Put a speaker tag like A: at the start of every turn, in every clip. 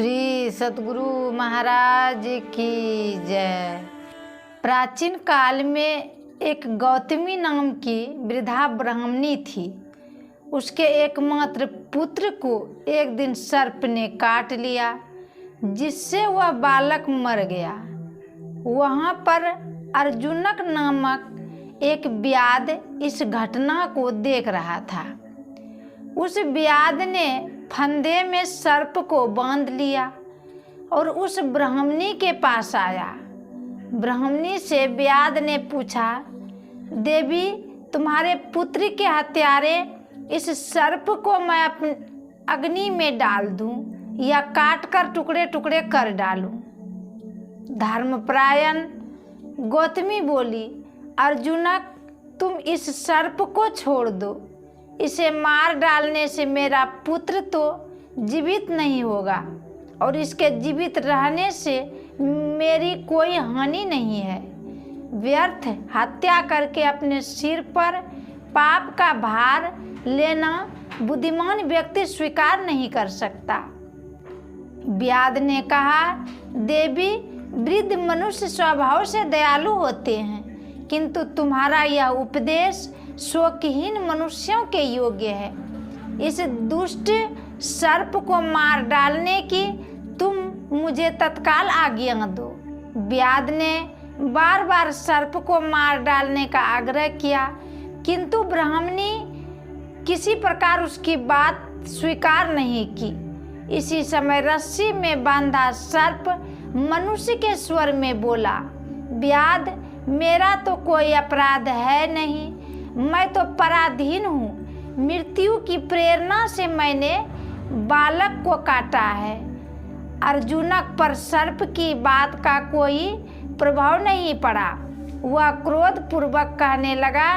A: श्री सद्गुरु महाराज की जय। प्राचीन काल में एक गौतमी नाम की वृद्धा ब्राह्मणी थी। उसके एकमात्र पुत्र को एक दिन सर्प ने काट लिया, जिससे वह बालक मर गया। वहाँ पर अर्जुनक नामक एक व्याध इस घटना को देख रहा था। उस व्याध ने फंदे में सर्प को बांध लिया और उस ब्राह्मणी के पास आया। ब्राह्मणी से व्याध ने पूछा, देवी, तुम्हारे पुत्र के हत्यारे इस सर्प को मैं अपनी अग्नि में डाल दूं या काट कर टुकड़े टुकड़े कर डालूं? धर्मपरायण गौतमी बोली, अर्जुनक, तुम इस सर्प को छोड़ दो। इसे मार डालने से मेरा पुत्र तो जीवित नहीं होगा और इसके जीवित रहने से मेरी कोई हानि नहीं है। व्यर्थ हत्या करके अपने सिर पर पाप का भार लेना बुद्धिमान व्यक्ति स्वीकार नहीं कर सकता। व्याध ने कहा, देवी, वृद्ध मनुष्य स्वभाव से दयालु होते हैं, किंतु तुम्हारा यह उपदेश शोकहीन मनुष्यों के योग्य है। इस दुष्ट सर्प को मार डालने की तुम मुझे तत्काल आज्ञा दो। व्याध ने बार बार सर्प को मार डालने का आग्रह किया, किंतु ब्राह्मणी किसी प्रकार उसकी बात स्वीकार नहीं की। इसी समय रस्सी में बांधा सर्प मनुष्य के स्वर में बोला, व्याध, मेरा तो कोई अपराध है नहीं, मैं तो पराधीन हूँ। मृत्यु की प्रेरणा से मैंने बालक को काटा है। अर्जुनक पर सर्प की बात का कोई प्रभाव नहीं पड़ा। वह क्रोध पूर्वक कहने लगा,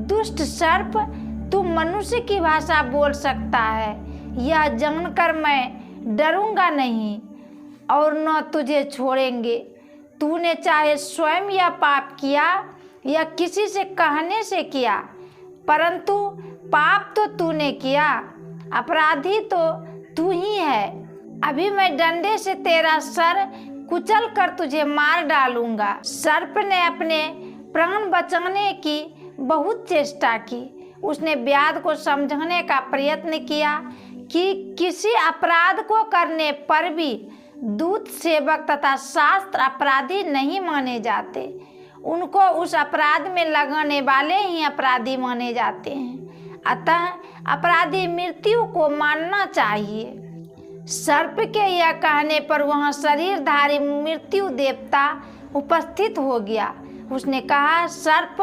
A: दुष्ट सर्प, तू मनुष्य की भाषा बोल सकता है, यह जानकर मैं डरूंगा नहीं और न तुझे छोड़ेंगे। तूने चाहे स्वयं यह पाप किया या किसी से कहने से किया, परंतु पाप तो तूने किया, अपराधी तो तू ही है। अभी मैं डंडे से तेरा सर कुचल कर तुझे मार डालूंगा। सर्प ने अपने प्राण बचाने की बहुत चेष्टा की। उसने व्याध को समझाने का प्रयत्न किया कि किसी अपराध को करने पर भी दूत, सेवक तथा शास्त्र अपराधी नहीं माने जाते। उनको उस अपराध में लगाने वाले ही अपराधी माने जाते हैं। अतः अपराधी मृत्यु को मानना चाहिए। सर्प के यह कहने पर वहाँ शरीरधारी मृत्यु देवता उपस्थित हो गया। उसने कहा, सर्प,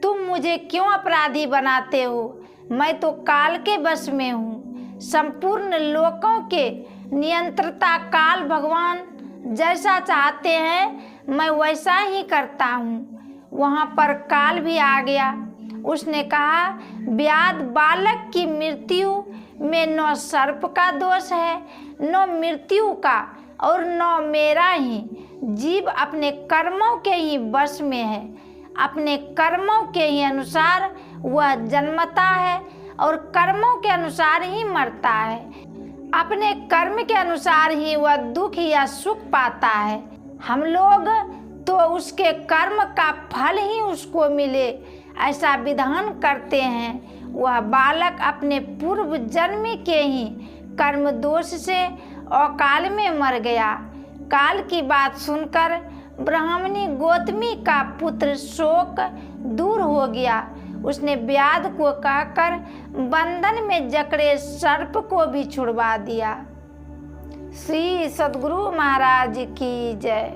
A: तुम मुझे क्यों अपराधी बनाते हो? मैं तो काल के वश में हूँ। संपूर्ण लोकों के नियंत्रता काल भगवान जैसा चाहते हैं मैं वैसा ही करता हूँ। वहाँ पर काल भी आ गया। उसने कहा, व्याध, बालक की मृत्यु में न सर्प का दोष है, न मृत्यु का और न मेरा ही। जीव अपने कर्मों के ही वश में है। अपने कर्मों के ही अनुसार वह जन्मता है और कर्मों के अनुसार ही मरता है। अपने कर्म के अनुसार ही वह दुख या सुख पाता है। हम लोग तो उसके कर्म का फल ही उसको मिले ऐसा विधान करते हैं। वह बालक अपने पूर्व जन्म के ही कर्म दोष से अकाल में मर गया। काल की बात सुनकर ब्राह्मणी गौतमी का पुत्र शोक दूर हो गया। उसने व्याध को कहकर बंधन में जकड़े सर्प को भी छुड़वा दिया। श्री सद्गुरु महाराज की जय।